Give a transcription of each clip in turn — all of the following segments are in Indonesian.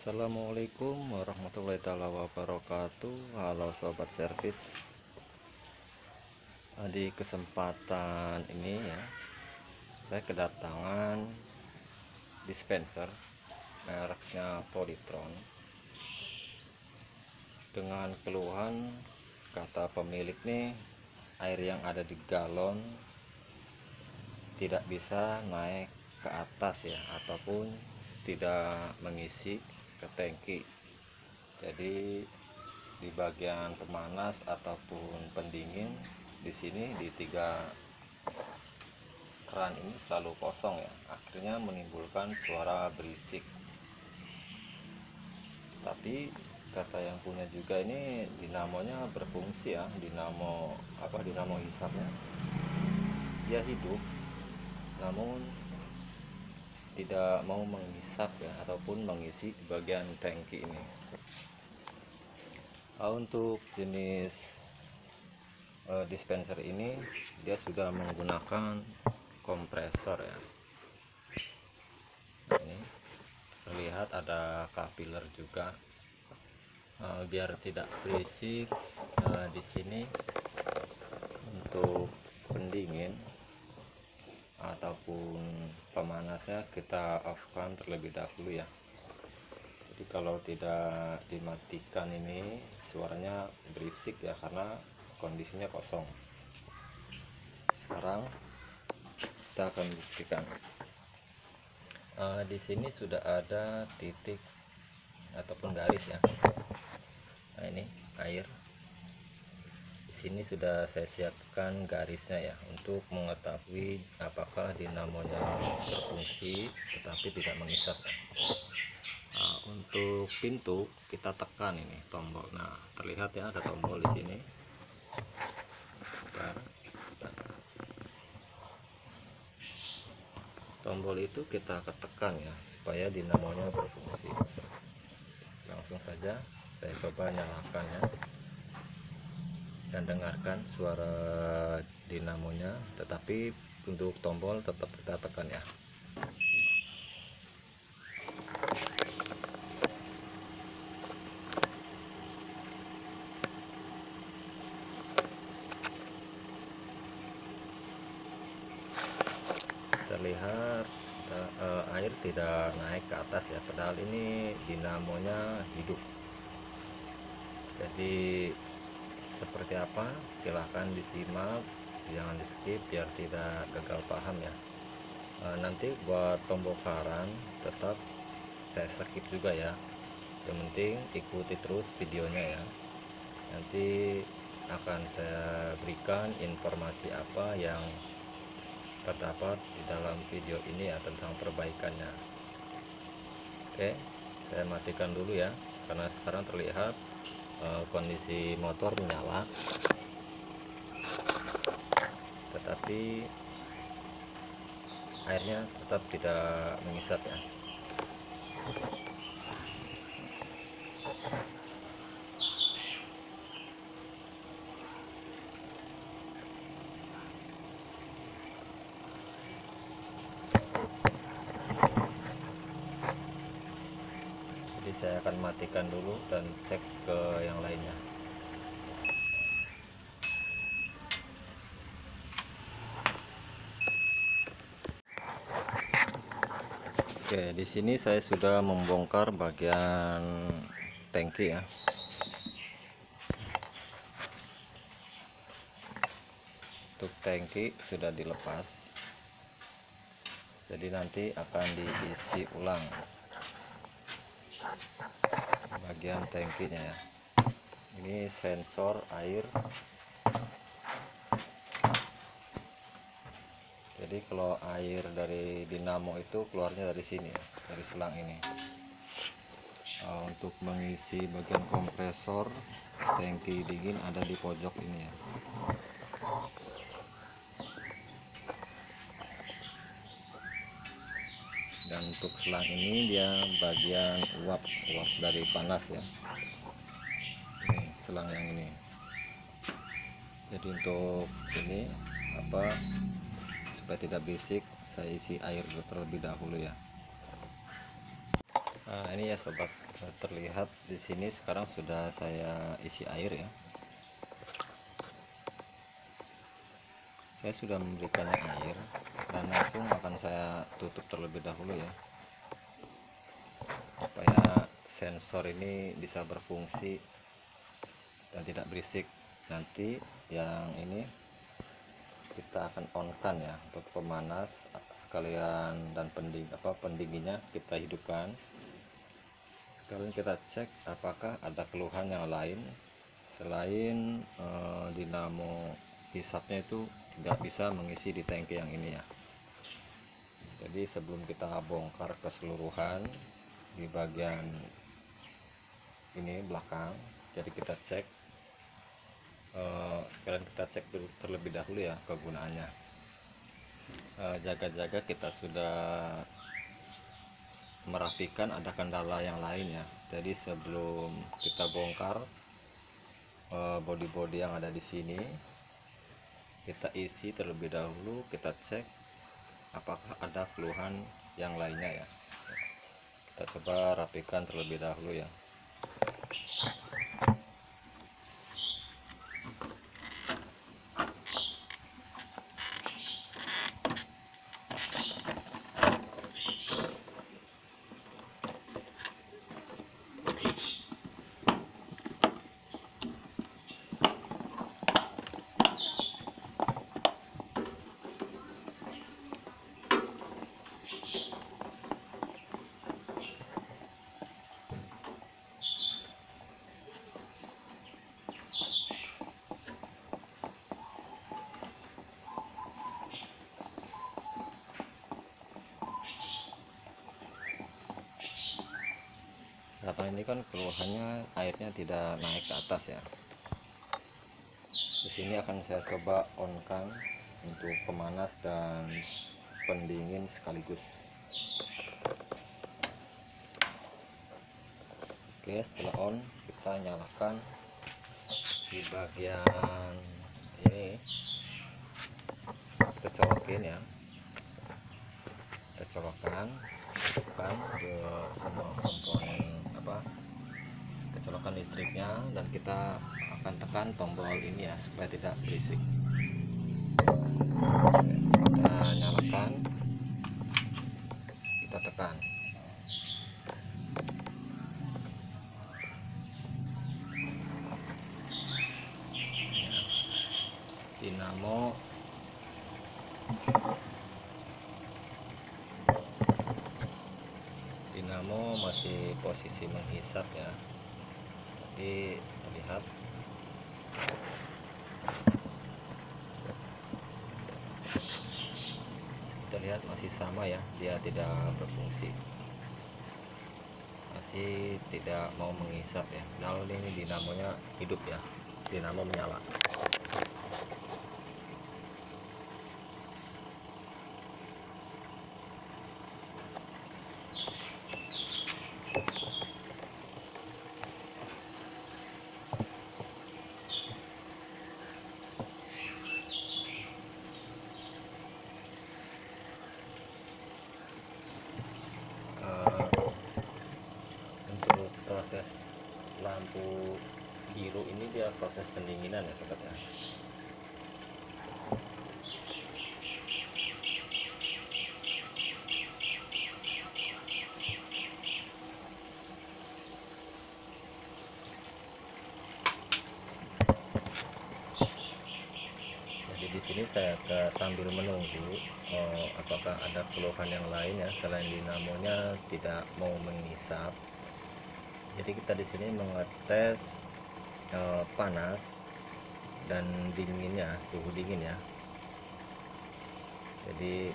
Assalamualaikum warahmatullahi wabarakatuh. Halo sobat servis. Di kesempatan ini ya, saya kedatangan dispenser mereknya Polytron dengan keluhan kata pemilik nih, air yang ada di galon tidak bisa naik ke atas ya, ataupun tidak mengisi ke tangki. Jadi di bagian pemanas ataupun pendingin di sini di 3 keran ini selalu kosong ya, akhirnya menimbulkan suara berisik. Tapi kata yang punya juga ini dinamonya berfungsi ya, dinamo hisapnya dia hidup, namun tidak mau menghisap ya, ataupun mengisi di bagian tangki ini. Untuk jenis dispenser ini dia sudah menggunakan kompresor ya. Ini terlihat ada kapiler juga, biar tidak berisik. Di sini untuk pendingin ataupun pemanasnya kita off-kan terlebih dahulu ya. Jadi kalau tidak dimatikan ini suaranya berisik ya, karena kondisinya kosong. Sekarang kita akan buktikan. Di sini sudah ada titik ataupun garis ya. Nah, ini air. Di sini sudah saya siapkan garisnya ya, untuk mengetahui apakah dinamonya berfungsi tetapi tidak menghisap. Nah, untuk pintu kita tekan ini tombol. Nah, terlihat ya ada tombol di sini. Tombol itu kita tekan ya, supaya dinamonya berfungsi. Langsung saja saya coba nyalakan ya, dan dengarkan suara dinamonya, tetapi untuk tombol tetap kita tekan ya. Terlihat air tidak naik ke atas ya, padahal ini dinamonya hidup. Jadi seperti apa, silahkan disimak, jangan di skip biar tidak gagal paham ya. Nanti buat tombol karan tetap saya skip juga ya, yang penting ikuti terus videonya ya. Nanti akan saya berikan informasi apa yang terdapat di dalam video ini ya, tentang perbaikannya. Oke, saya matikan dulu ya, karena sekarang terlihat kondisi motor menyala, tetapi airnya tetap tidak mengisap ya. Jadi saya akan matikan dulu dan cek ke yang lainnya. Oke, di sini saya sudah membongkar bagian tangki ya. Untuk tangki sudah dilepas, jadi nanti akan diisi ulang bagian tangkinya ya. Ini sensor air. Jadi kalau air dari dinamo itu keluarnya dari sini ya, dari selang ini. Untuk mengisi bagian kompresor tangki dingin ada di pojok ini ya. Dan untuk selang ini dia bagian uap dari panas ya. Ini selang yang ini. Jadi untuk ini supaya tidak berisik, saya isi air terlebih dahulu ya. Nah, ini ya sobat, terlihat di sini sekarang sudah saya isi air ya. Saya sudah memberikannya air dan langsung akan saya tutup terlebih dahulu ya, supaya sensor ini bisa berfungsi dan tidak berisik. Nanti yang ini kita akan on kan ya, untuk pemanas sekalian, dan pendinginnya kita hidupkan. Sekalian kita cek apakah ada keluhan yang lain selain dinamo hisapnya itu tidak bisa mengisi di tangki yang ini ya. Jadi sebelum kita bongkar keseluruhan di bagian ini belakang, jadi kita cek, sekalian kita cek terlebih dahulu ya kegunaannya. Jaga-jaga kita sudah merapikan ada kendala yang lain ya. Jadi sebelum kita bongkar body-body yang ada di sini, kita isi terlebih dahulu, kita cek apakah ada keluhan yang lainnya ya. Kita coba rapikan terlebih dahulu ya. Karena ini kan keluhannya airnya tidak naik ke atas ya. Di sini akan saya coba on kan untuk pemanas dan pendingin sekaligus. Oke, setelah on kita nyalakan di bagian ini, kita colokin ya, kita colokkan ke semua komponen kecolokkan listriknya, dan kita akan tekan tombol ini ya supaya tidak berisik. Kita nyalakan, kita tekan. Dinamo masih posisi menghisap ya. Jadi terlihat kita lihat masih sama ya, dia tidak berfungsi, masih tidak mau menghisap ya. Padahal ini dinamonya hidup ya, dinamo menyala. Untuk proses lampu biru ini dia proses pendinginan ya sobat ya. Jadi di sini saya sambil menunggu apakah ada keluhan yang lain ya selain dinamonya tidak mau menghisap. Jadi kita di sini mengetes panas dan dinginnya, suhu dingin ya. Jadi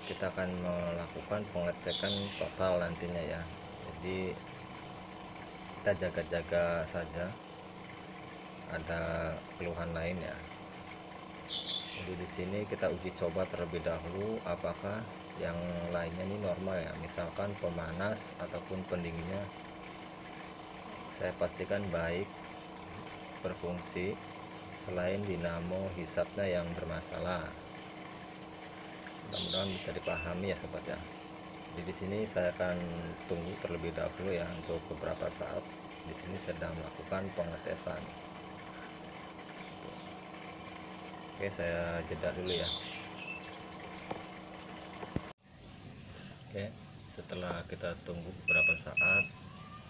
kita akan melakukan pengecekan total nantinya ya. Jadi kita jaga-jaga saja ada keluhan lain ya. Jadi di sini kita uji coba terlebih dahulu apakah yang lainnya ini normal ya. Misalkan pemanas ataupun pendinginnya saya pastikan baik berfungsi, selain dinamo hisapnya yang bermasalah. Mudah-mudahan bisa dipahami ya sobat ya. Jadi di sini saya akan tunggu terlebih dahulu ya untuk beberapa saat. Di sini sedang melakukan pengetesan. Oke, saya jeda dulu ya. Oke, setelah kita tunggu beberapa saat,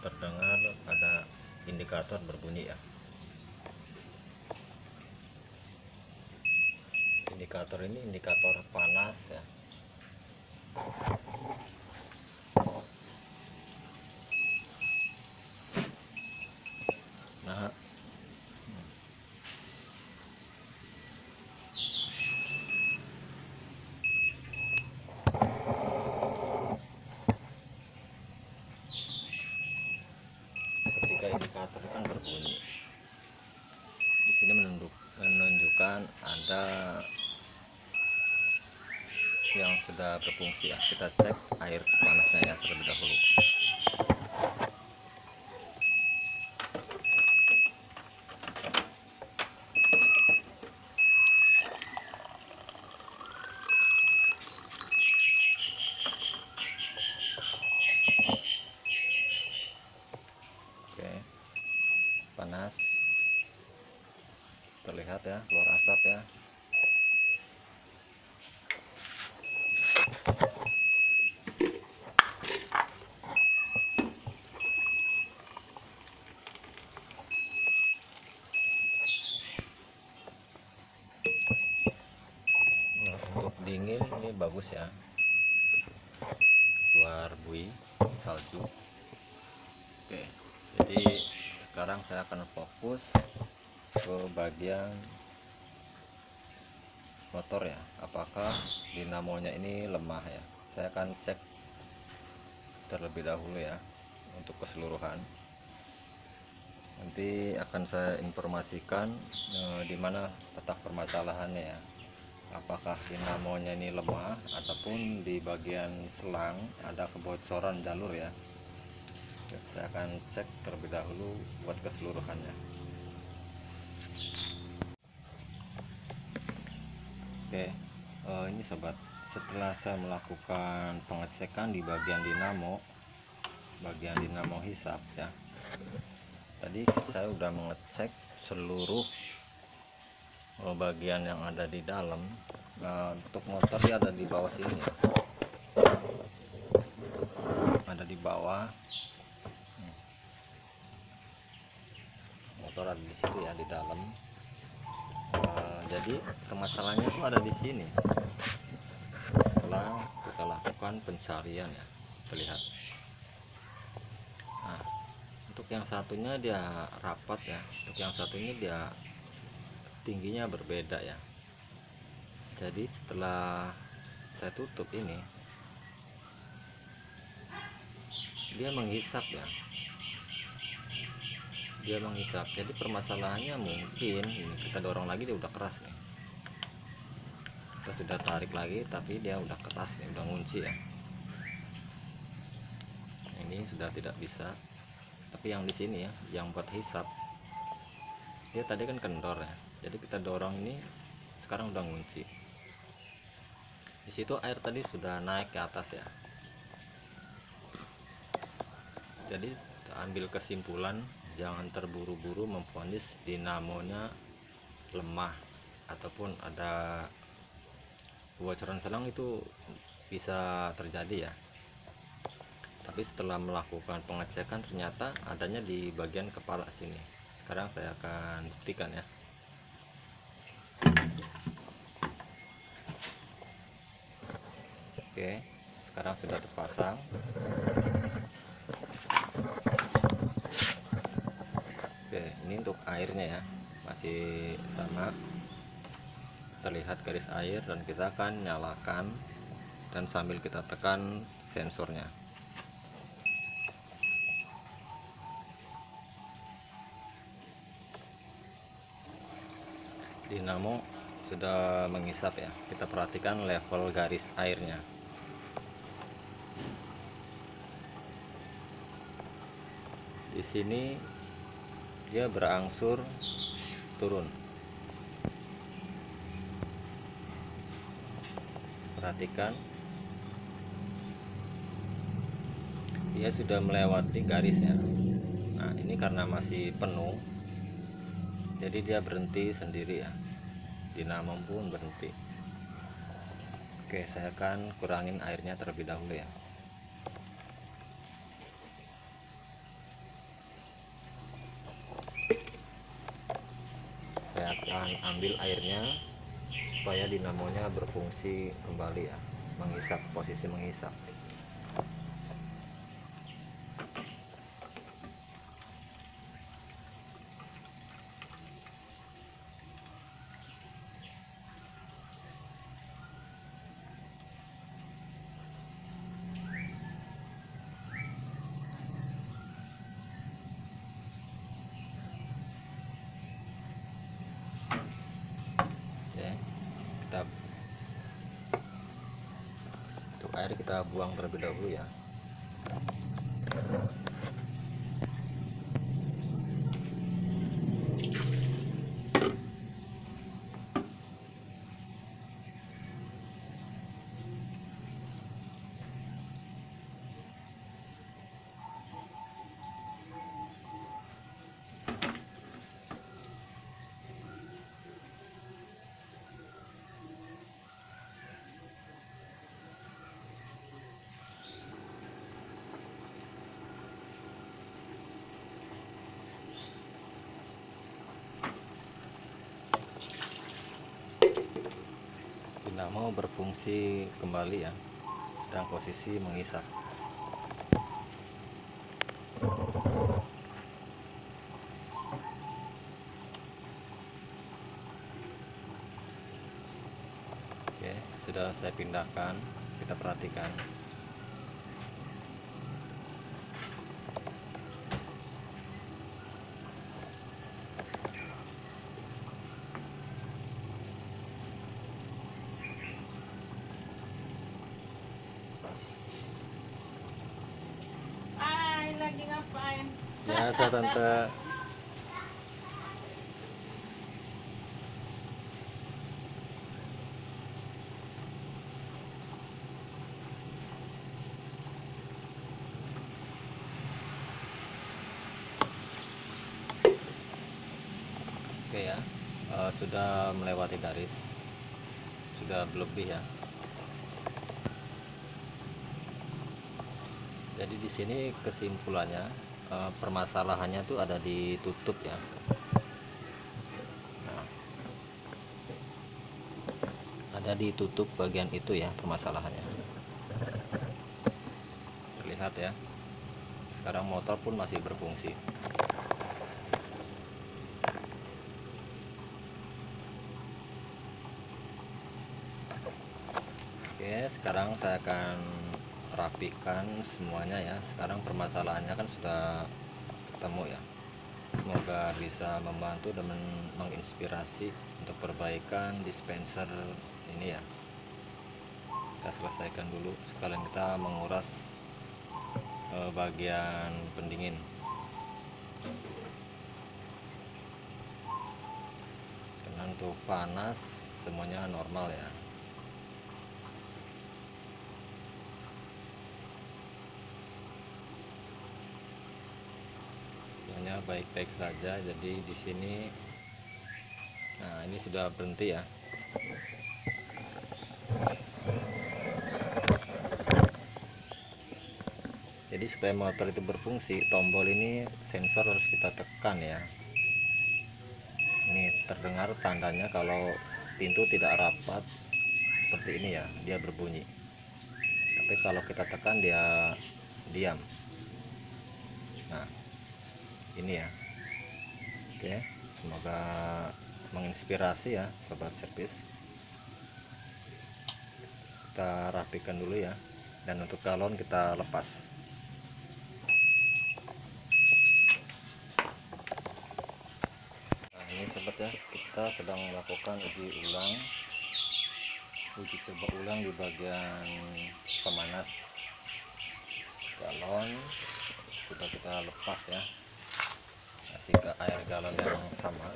terdengar ada indikator berbunyi ya. Indikator ini indikator panas ya. Nah, ketika indikator kan berbunyi, di sini menunjukkan ada yang sudah berfungsi ya. Kita cek air panasnya ya terlebih dahulu. Oke, panas, terlihat ya keluar asap ya. Nah, untuk dingin ini bagus ya, keluar buih salju. Oke, jadi sekarang saya akan fokus ke bagian motor ya, apakah dinamonya ini lemah ya. Saya akan cek terlebih dahulu ya untuk keseluruhan. Nanti akan saya informasikan di mana letak permasalahannya ya, apakah dinamonya ini lemah ataupun di bagian selang ada kebocoran jalur ya. Saya akan cek terlebih dahulu buat keseluruhannya. Oke, ini sobat, setelah saya melakukan pengecekan di bagian dinamo hisap ya, tadi saya udah mengecek seluruh bagian yang ada di dalam. Nah, untuk motor dia ada di bawah sini ya, ada di bawah. Motor ada di situ ya, di dalam. Jadi permasalahannya itu ada di sini. Setelah kita lakukan pencarian ya, terlihat. Nah, untuk yang satunya dia rapat ya, untuk yang satunya dia tingginya berbeda ya. Jadi setelah saya tutup ini, dia menghisap ya, dia menghisap. Jadi permasalahannya mungkin ini kita dorong lagi, dia udah keras nih, kita sudah tarik lagi tapi dia udah keras nih, udah ngunci ya. Ini sudah tidak bisa. Tapi yang di sini ya, yang buat hisap, dia tadi kan kendor ya, jadi kita dorong ini sekarang udah ngunci. Di situ air tadi sudah naik ke atas ya. Jadi ambil kesimpulan, jangan terburu-buru memvonis dinamonya lemah ataupun ada kebocoran selang, itu bisa terjadi ya. Tapi setelah melakukan pengecekan ternyata adanya di bagian kepala sini. Sekarang saya akan buktikan ya. Oke, sekarang sudah terpasang. Oke, ini untuk airnya ya, masih sama, terlihat garis air, dan kita akan nyalakan dan sambil kita tekan sensornya. Dinamo sudah menghisap ya, kita perhatikan level garis airnya. Di sini dia berangsur turun. Perhatikan dia sudah melewati garisnya. Nah, ini karena masih penuh, jadi dia berhenti sendiri ya. Dinamo pun berhenti. Oke, saya akan kurangin airnya terlebih dahulu ya. Saya akan ambil airnya supaya dinamonya berfungsi kembali ya, mengisap, posisi mengisap. Oke, kita untuk air kita buang terlebih dahulu ya. Dinamo berfungsi kembali ya, dan posisi mengisap. Oke, sudah saya pindahkan, kita perhatikan. Hai, lagi ngapain? Biasa tante. Oke ya, sudah melewati garis, sudah berlebih ya. Jadi di sini kesimpulannya, permasalahannya tuh ada di tutup ya. Nah, ada di tutup bagian itu ya permasalahannya. Terlihat ya. Sekarang motor pun masih berfungsi. Oke, sekarang saya akan rapikan semuanya ya. Sekarang permasalahannya kan sudah ketemu ya. Semoga bisa membantu dan menginspirasi untuk perbaikan dispenser ini ya. Kita selesaikan dulu, sekalian kita menguras bagian pendingin. Karena untuk panas semuanya normal ya. Semuanya baik-baik saja. Jadi di sini, nah ini sudah berhenti ya. Jadi supaya motor itu berfungsi, tombol ini sensor harus kita tekan ya. Ini terdengar tandanya kalau pintu tidak rapat seperti ini ya, dia berbunyi. Tapi kalau kita tekan dia diam. Nah, ini ya. Oke, semoga menginspirasi ya sobat servis. Kita rapikan dulu ya. Dan untuk galon kita lepas. Nah, ini sobat ya, kita sedang melakukan uji coba ulang di bagian pemanas galon. Sudah kita lepas ya, kasih ke air galon yang sama.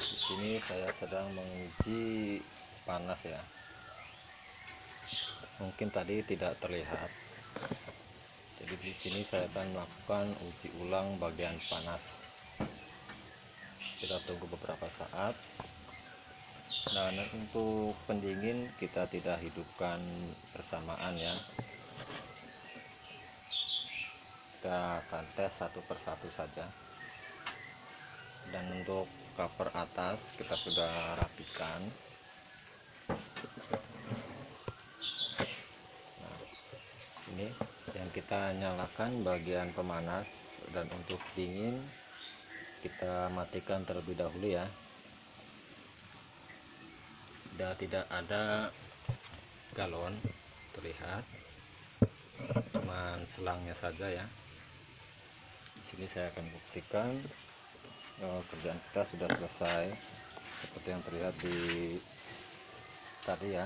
Di sini saya sedang menguji panas ya. mungkin tadi tidak terlihat. Jadi di sini saya akan melakukan uji ulang bagian panas. Kita tunggu beberapa saat. Dan untuk pendingin kita tidak hidupkan bersamaan ya. Kita akan tes satu persatu saja. Dan untuk cover atas kita sudah rapikan. Nah, ini yang kita nyalakan bagian pemanas, dan untuk dingin kita matikan terlebih dahulu ya. Sudah tidak ada galon terlihat, cuman selangnya saja ya. Di sini saya akan buktikan kerjaan kita sudah selesai seperti yang terlihat di tadi ya.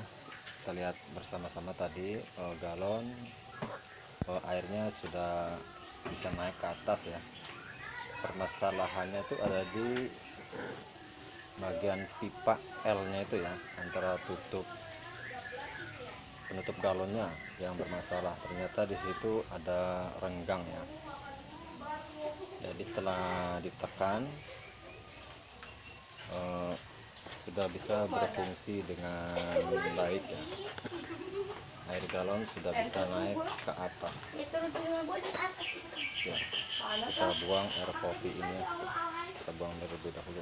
Kita lihat bersama-sama tadi galon airnya sudah bisa naik ke atas ya. Permasalahannya itu ada di bagian pipa L nya itu ya, antara penutup galonnya yang bermasalah. Ternyata di situ ada renggang ya. Jadi setelah ditekan sudah bisa berfungsi dengan baik ya. Air galon sudah bisa naik ke atas ya. Kita buang air kopi ini, kita buang terlebih dahulu.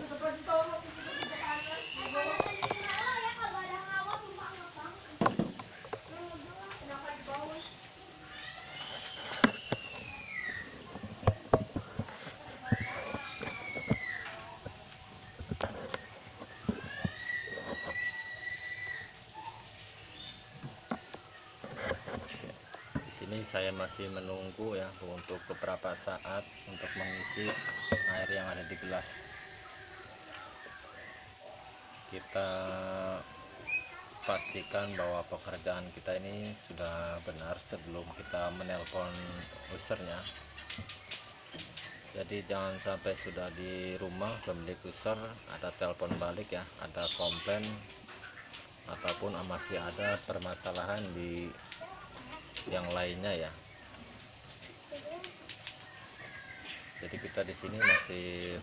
Ini saya masih menunggu ya untuk beberapa saat untuk mengisi air yang ada di gelas. Kita pastikan bahwa pekerjaan kita ini sudah benar sebelum kita menelpon usernya. Jadi jangan sampai sudah di rumah pemilik user ada telepon balik ya, ada komplain ataupun masih ada permasalahan di yang lainnya ya. Jadi kita di sini masih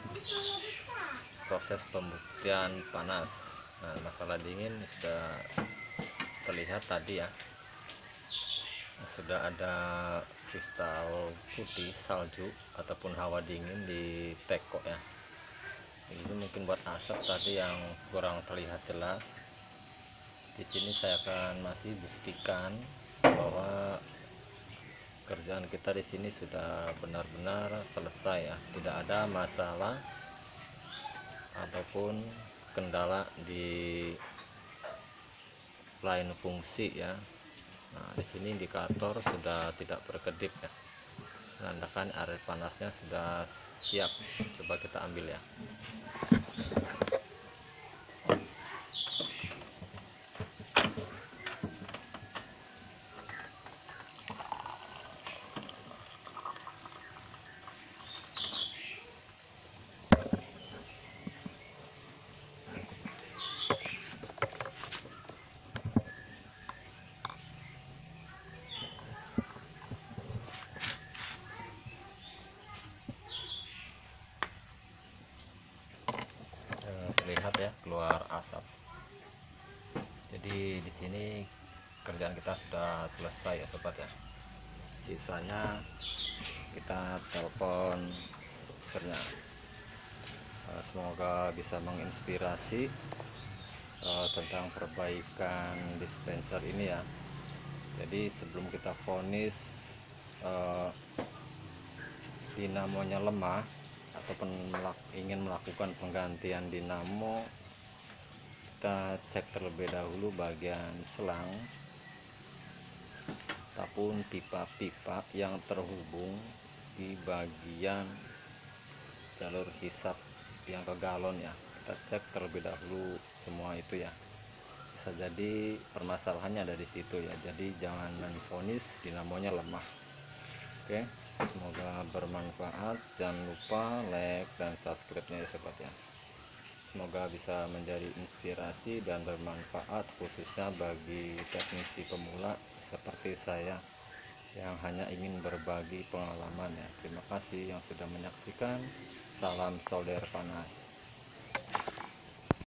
proses pembuktian panas. Nah, masalah dingin sudah terlihat tadi ya. Sudah ada kristal putih salju ataupun hawa dingin di teko ya. Ini mungkin buat asap tadi yang kurang terlihat jelas. Di sini saya akan masih buktikan bahwa kerjaan kita di sini sudah benar-benar selesai ya, tidak ada masalah ataupun kendala di lain fungsi ya. Nah, di sini indikator sudah tidak berkedip ya, menandakan air panasnya sudah siap. Coba kita ambil ya. Terlihat ya keluar asap. Jadi di sini kerjaan kita sudah selesai ya sobat ya. Sisanya kita telepon usernya. Semoga bisa menginspirasi tentang perbaikan dispenser ini ya. Jadi sebelum kita vonis dinamonya lemah ataupun ingin melakukan penggantian dinamo, kita cek terlebih dahulu bagian selang ataupun pipa-pipa yang terhubung di bagian jalur hisap yang ke galon ya. Kita cek terlebih dahulu semua itu ya. Bisa jadi permasalahannya ada di situ ya. Jadi jangan menvonis dinamonya lemah. Oke, semoga bermanfaat. Jangan lupa like dan subscribe-nya ya sobat ya. Semoga bisa menjadi inspirasi dan bermanfaat khususnya bagi teknisi pemula seperti saya yang hanya ingin berbagi pengalaman ya. Terima kasih yang sudah menyaksikan. Salam solder panas.